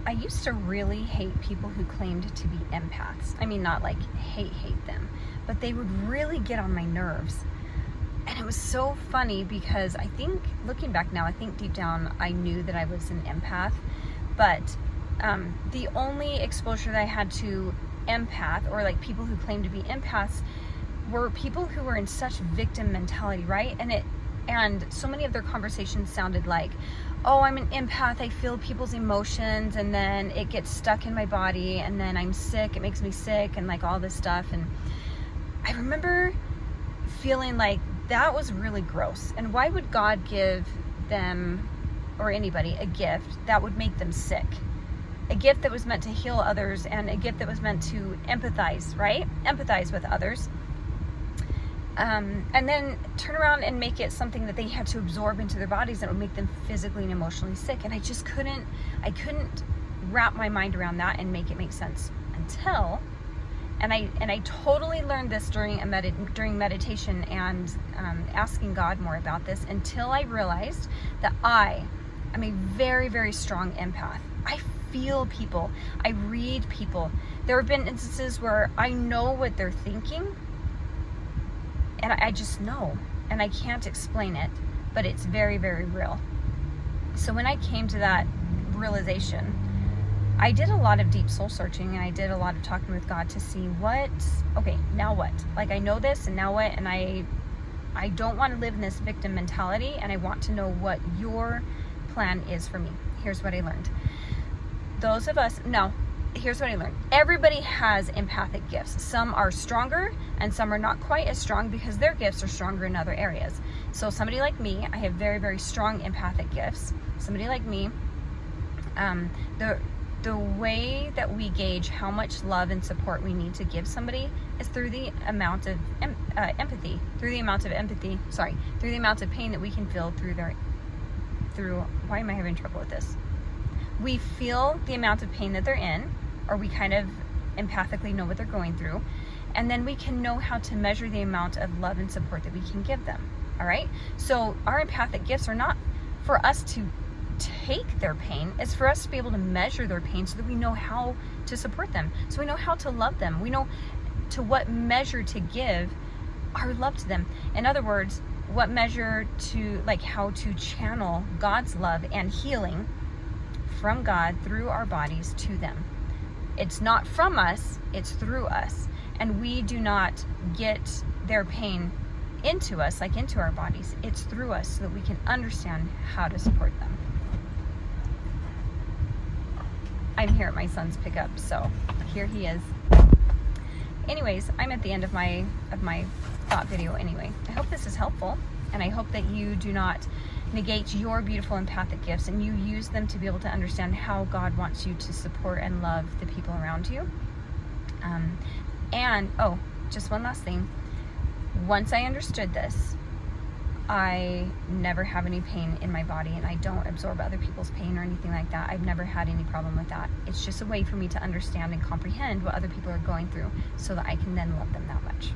I used to really hate people who claimed to be empaths. I mean, not like hate them, but they would really get on my nerves. And it was so funny because I think, looking back now, I think deep down I knew that I was an empath, but the only exposure that I had to empath, or like people who claim to be empaths, were people who were in such victim mentality, right? And so many of their conversations sounded like, oh, I'm an empath, I feel people's emotions, and then it gets stuck in my body, and then I'm sick, it makes me sick, and like all this stuff. And I remember feeling like that was really gross. And why would God give them, or anybody, a gift that would make them sick? A gift that was meant to heal others, and a gift that was meant to empathize, right? Empathize with others. And then turn around and make it something that they had to absorb into their bodies that would make them physically and emotionally sick. And I just couldn't wrap my mind around that and make it make sense until, and I totally learned this during meditation and asking God more about this, until I realized that I am a very, very strong empath. I feel people. I read people. There have been instances where I know what they're thinking, and I just know, and I can't explain it, but it's very, very real. So when I came to that realization, I did a lot of deep soul searching, and I did a lot of talking with God to see now what? Like, I know this, and now what? And I don't want to live in this victim mentality, and I want to know what your plan is for me. Here's what I learned. Here's what I learned. Everybody has empathic gifts. Some are stronger and some are not quite as strong because their gifts are stronger in other areas. So somebody like me, I have very, very strong empathic gifts. Somebody like me, the way that we gauge how much love and support we need to give somebody is through the amount of empathy, through the amount of pain that we can feel why am I having trouble with this? We feel the amount of pain that they're in, or we kind of empathically know what they're going through, and then we can know how to measure the amount of love and support that we can give them. All right? So our empathic gifts are not for us to take their pain, it's for us to be able to measure their pain so that we know how to support them, so we know how to love them, we know to what measure to give our love to them. In other words, what measure to, like, how to channel God's love and healing from God through our bodies to them. It's not from us, it's through us. And we do not get their pain into us, like into our bodies. It's through us so that we can understand how to support them. I'm here at my son's pickup, so here he is. Anyways, I'm at the end of my thought video anyway. I hope this is helpful, and I hope that you do not negate your beautiful empathic gifts, and you use them to be able to understand how God wants you to support and love the people around you. Just one last thing. Once I understood this, I never have any pain in my body, and I don't absorb other people's pain or anything like that. I've never had any problem with that. It's just a way for me to understand and comprehend what other people are going through so that I can then love them that much.